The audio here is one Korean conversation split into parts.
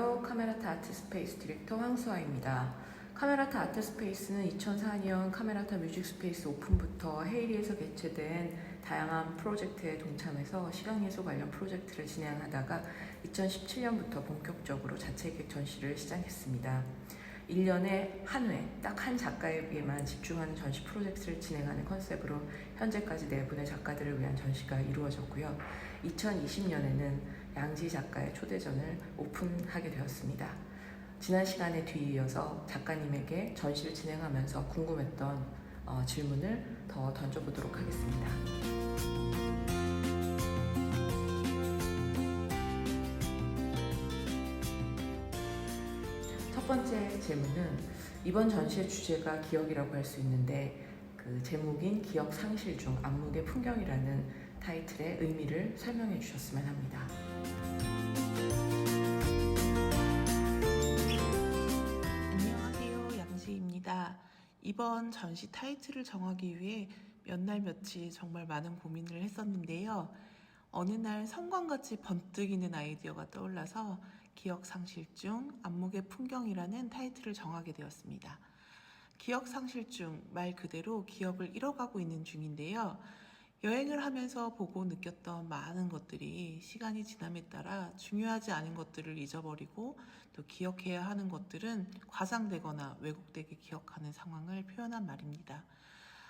안녕하세요. 카메라타 아트스페이스 디렉터 황수아입니다. 카메라타 아트스페이스는 2004년 카메라타 뮤직스페이스 오픈부터 헤이리에서 개최된 다양한 프로젝트에 동참해서 시각예술 관련 프로젝트를 진행하다가 2017년부터 본격적으로 자체기획 전시를 시작했습니다. 1년에 한 회, 딱 한 작가에게만 집중하는 전시 프로젝트를 진행하는 컨셉으로 현재까지 4분의 작가들을 위한 전시가 이루어졌고요. 2020년에는 양지 작가의 초대전을 오픈하게 되었습니다. 지난 시간에 뒤이어서 작가님에게 전시를 진행하면서 궁금했던 질문을 더 던져보도록 하겠습니다. 첫 번째 질문은 이번 전시의 주제가 기억이라고 할 수 있는데 그 제목인 기억 상실 중 안목의 풍경이라는 타이틀의 의미를 설명해 주셨으면 합니다. 안녕하세요, 양지입니다. 이번 전시 타이틀을 정하기 위해 몇 날 며칠 정말 많은 고민을 했었는데요. 어느 날 성광같이 번뜩이는 아이디어가 떠올라서 기억 상실중 안목의 풍경이라는 타이틀을 정하게 되었습니다. 기억 상실중 말 그대로 기억을 잃어가고 있는 중인데요. 여행을 하면서 보고 느꼈던 많은 것들이 시간이 지남에 따라 중요하지 않은 것들을 잊어버리고 또 기억해야 하는 것들은 과장되거나 왜곡되게 기억하는 상황을 표현한 말입니다.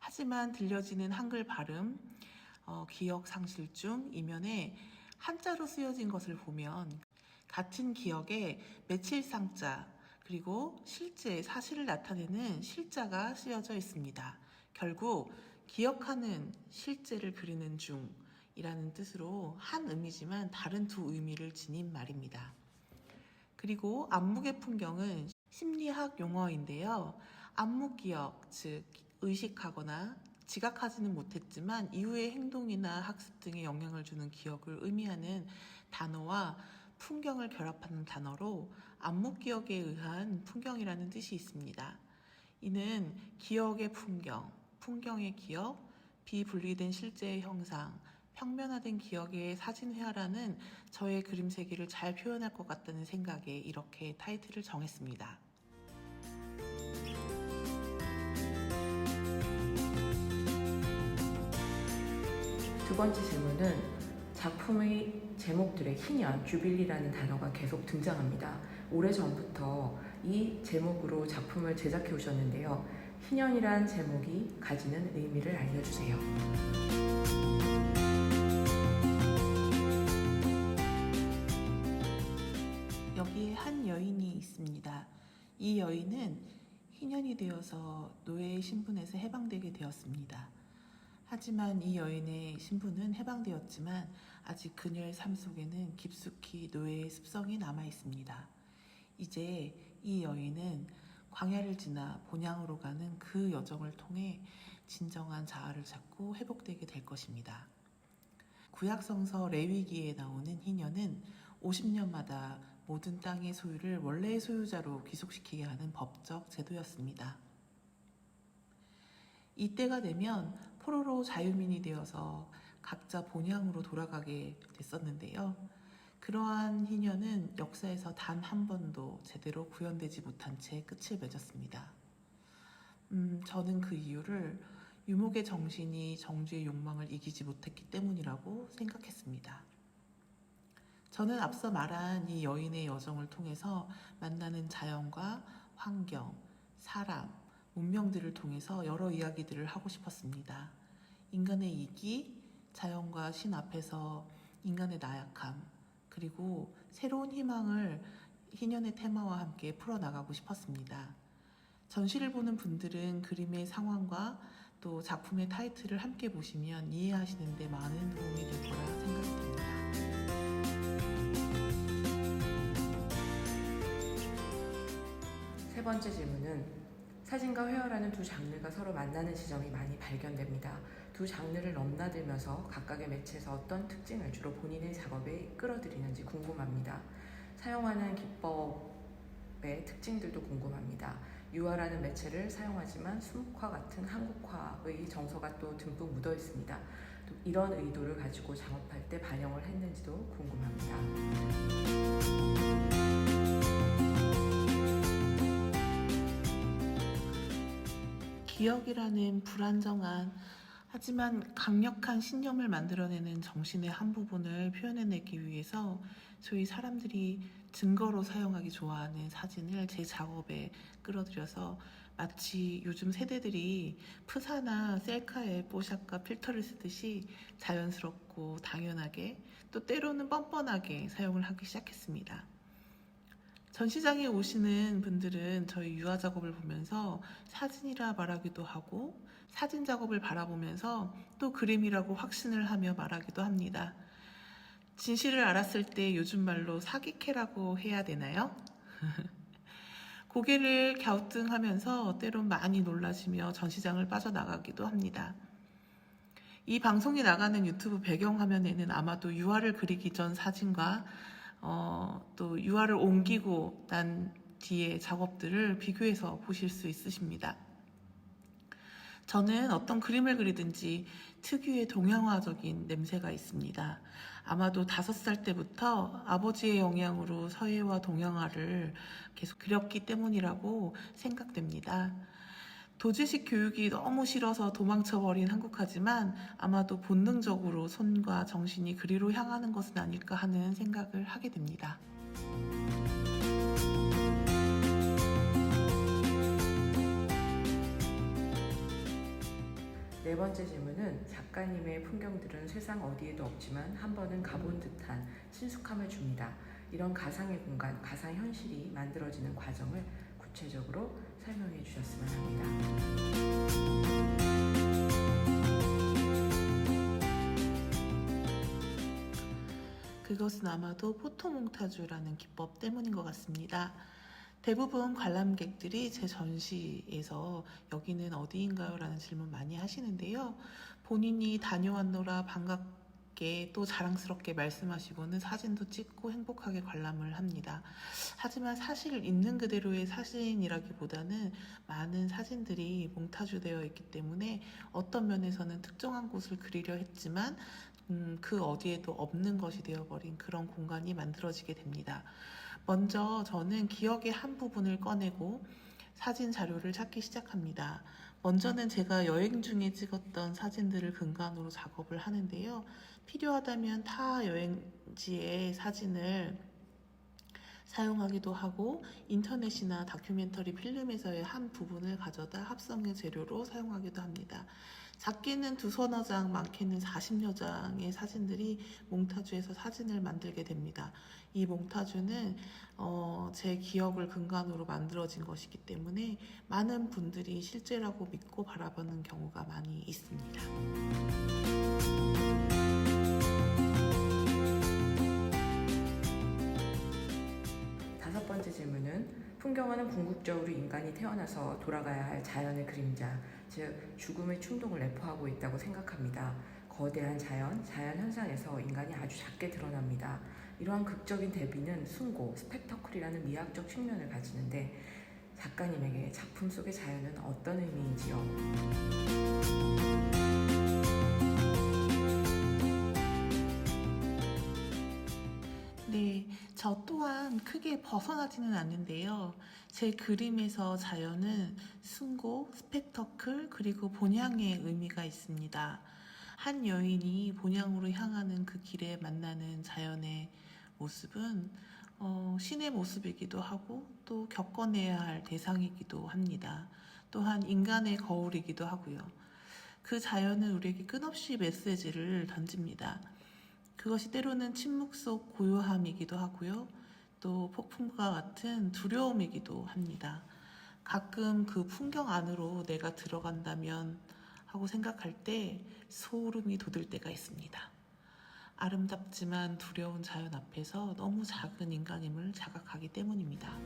하지만 들려지는 한글 발음, 기억 상실중 이면에 한자로 쓰여진 것을 보면 같은 기억에 며칠상자 그리고 실제 사실을 나타내는 실자가 쓰여져 있습니다. 결국 기억하는 실제를 그리는 중이라는 뜻으로 한 의미지만 다른 두 의미를 지닌 말입니다. 그리고 안목의 풍경은 심리학 용어인데요. 안목기억, 즉 의식하거나 지각하지는 못했지만 이후의 행동이나 학습 등에 영향을 주는 기억을 의미하는 단어와 풍경을 결합하는 단어로 안목기억에 의한 풍경이라는 뜻이 있습니다. 이는 기억의 풍경, 풍경의 기억, 비분리된 실제의 형상, 평면화된 기억의 사진회화라는 저의 그림 세계를 잘 표현할 것 같다는 생각에 이렇게 타이틀을 정했습니다. 두 번째 질문은 작품의 제목들의 희년, 주빌리라는 단어가 계속 등장합니다. 오래전부터 이 제목으로 작품을 제작해 오셨는데요. 희년이란 제목이 가지는 의미를 알려주세요. 여기에 한 여인이 있습니다. 이 여인은 희년이 되어서 노예의 신분에서 해방되게 되었습니다. 하지만 이 여인의 신분은 해방되었지만 아직 그녀의 삶 속에는 깊숙이 노예의 습성이 남아 있습니다. 이제 이 여인은 광야를 지나 본향으로 가는 그 여정을 통해 진정한 자아를 찾고 회복되게 될 것입니다. 구약성서 레위기에 나오는 희년은 50년마다 모든 땅의 소유를 원래의 소유자로 귀속시키게 하는 법적 제도였습니다. 이때가 되면 포로로 자유민이 되어서 각자 본향으로 돌아가게 됐었는데요. 그러한 희년은 역사에서 단 한 번도 제대로 구현되지 못한 채 끝을 맺었습니다. 저는 그 이유를 유목의 정신이 정주의 욕망을 이기지 못했기 때문이라고 생각했습니다. 저는 앞서 말한 이 여인의 여정을 통해서 만나는 자연과 환경, 사람, 문명들을 통해서 여러 이야기들을 하고 싶었습니다. 인간의 이기, 자연과 신 앞에서 인간의 나약함, 그리고 새로운 희망을 희년의 테마와 함께 풀어나가고 싶었습니다. 전시를 보는 분들은 그림의 상황과 또 작품의 타이틀을 함께 보시면 이해하시는 데 많은 도움이 될 거라 생각이 됩니다. 세 번째 질문은 사진과 회화라는 두 장르가 서로 만나는 지점이 많이 발견됩니다. 두 장르를 넘나들면서 각각의 매체에서 어떤 특징을 주로 본인의 작업에 끌어들이는지 궁금합니다. 사용하는 기법의 특징들도 궁금합니다. 유화라는 매체를 사용하지만 수묵화 같은 한국화의 정서가 또 듬뿍 묻어 있습니다. 또 이런 의도를 가지고 작업할 때 반영을 했는지도 궁금합니다. 기억이라는 불안정한 하지만 강력한 신념을 만들어내는 정신의 한 부분을 표현해내기 위해서 소위 사람들이 증거로 사용하기 좋아하는 사진을 제 작업에 끌어들여서 마치 요즘 세대들이 프사나 셀카에 뽀샵과 필터를 쓰듯이 자연스럽고 당연하게 또 때로는 뻔뻔하게 사용을 하기 시작했습니다. 전시장에 오시는 분들은 저희 유화 작업을 보면서 사진이라 말하기도 하고 사진 작업을 바라보면서 또 그림이라고 확신을 하며 말하기도 합니다. 진실을 알았을 때 요즘 말로 사기캐라고 해야 되나요? 고개를 갸우뚱하면서 때론 많이 놀라시며 전시장을 빠져나가기도 합니다. 이 방송이 나가는 유튜브 배경화면에는 아마도 유화를 그리기 전 사진과 또 유화를 옮기고 난 뒤에 작업들을 비교해서 보실 수 있으십니다. 저는 어떤 그림을 그리든지 특유의 동양화적인 냄새가 있습니다. 아마도 5살 때부터 아버지의 영향으로 서예와 동양화를 계속 그렸기 때문이라고 생각됩니다. 도제식 교육이 너무 싫어서 도망쳐버린 한국화지만 아마도 본능적으로 손과 정신이 그리로 향하는 것은 아닐까 하는 생각을 하게 됩니다. 네 번째 질문은 작가님의 풍경들은 세상 어디에도 없지만 한 번은 가본 듯한 친숙함을 줍니다. 이런 가상의 공간, 가상 현실이 만들어지는 과정을 구체적으로 설명해 주셨으면 합니다. 그것은 아마도 포토몽타주라는 기법 때문인 것 같습니다. 대부분 관람객들이 제 전시에서 여기는 어디인가요? 라는 질문 많이 하시는데요. 본인이 다녀왔노라 반갑게 또 자랑스럽게 말씀하시고는 사진도 찍고 행복하게 관람을 합니다. 하지만 사실 있는 그대로의 사진이라기보다는 많은 사진들이 몽타주되어 있기 때문에 어떤 면에서는 특정한 곳을 그리려 했지만 그 어디에도 없는 것이 되어버린 그런 공간이 만들어지게 됩니다. 먼저 저는 기억의 한 부분을 꺼내고 사진 자료를 찾기 시작합니다. 먼저는 제가 여행 중에 찍었던 사진들을 근간으로 작업을 하는데요. 필요하다면 타 여행지의 사진을 사용하기도 하고 인터넷이나 다큐멘터리 필름에서의 한 부분을 가져다 합성의 재료로 사용하기도 합니다. 작게는 2-3장, 많게는 40여 장의 사진들이 몽타주에서 사진을 만들게 됩니다. 이 몽타주는 제 기억을 근간으로 만들어진 것이기 때문에 많은 분들이 실제라고 믿고 바라보는 경우가 많이 있습니다. 다섯 번째 질문은 풍경화는 궁극적으로 인간이 태어나서 돌아가야 할 자연의 그림자, 즉 죽음의 충동을 내포하고 있다고 생각합니다. 거대한 자연 현상에서 인간이 아주 작게 드러납니다. 이러한 극적인 대비는 숭고, 스펙터클이라는 미학적 측면을 가지는데 작가님에게 작품 속의 자연은 어떤 의미인지요? 네, 저 또한 크게 벗어나지는 않는데요. 제 그림에서 자연은 숭고, 스펙터클, 그리고 본향의 의미가 있습니다. 한 여인이 본향으로 향하는 그 길에 만나는 자연의 모습은 신의 모습이기도 하고 또 겪어내야 할 대상이기도 합니다. 또한 인간의 거울이기도 하고요. 그 자연은 우리에게 끝없이 메시지를 던집니다. 그것이 때로는 침묵 속 고요함이기도 하고요. 또 폭풍과 같은 두려움이기도 합니다. 가끔 그 풍경 안으로 내가 들어간다면 하고 생각할 때 소름이 돋을 때가 있습니다. 아름답지만 두려운 자연 앞에서 너무 작은 인간임을 자각하기 때문입니다.